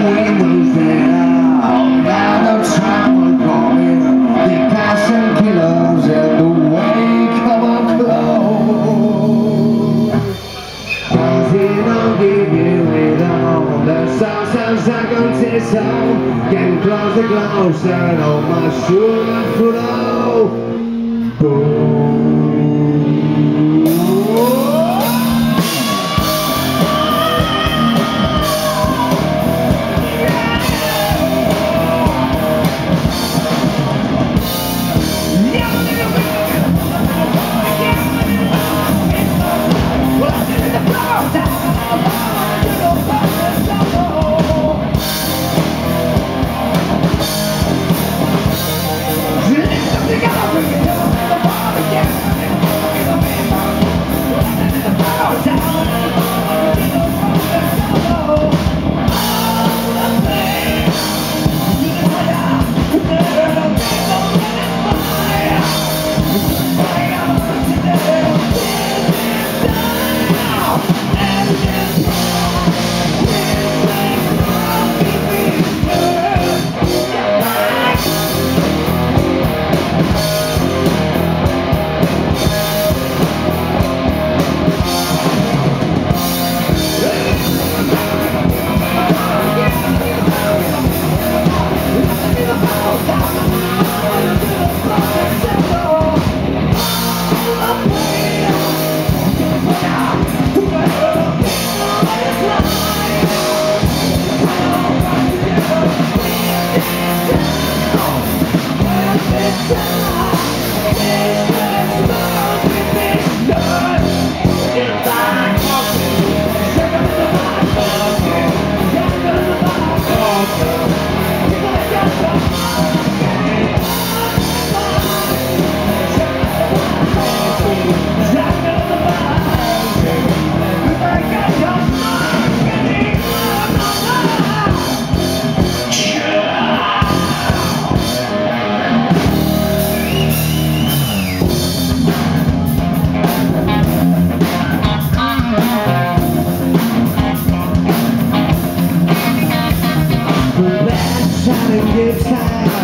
windows down. Now the travel going, the passion killers in the wake of a close. Cause he don't give you it all. The sauce I can taste on. Getting closer, closer, on my sugar flow. Boom.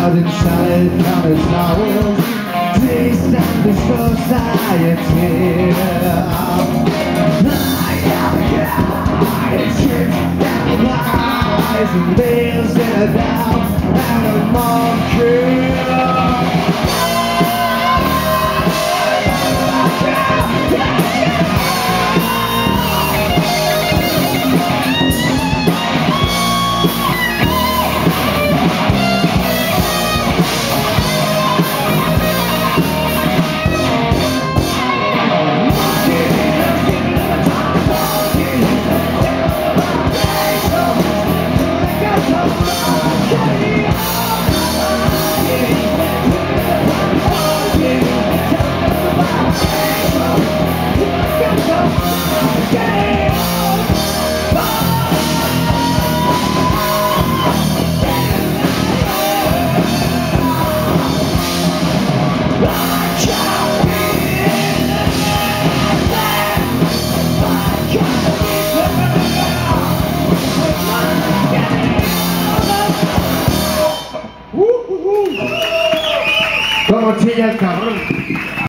And solid colors flowers, taste of the society. It's shit down the eyes and lives in a doubt and a monkey. Como chilla el cabrón.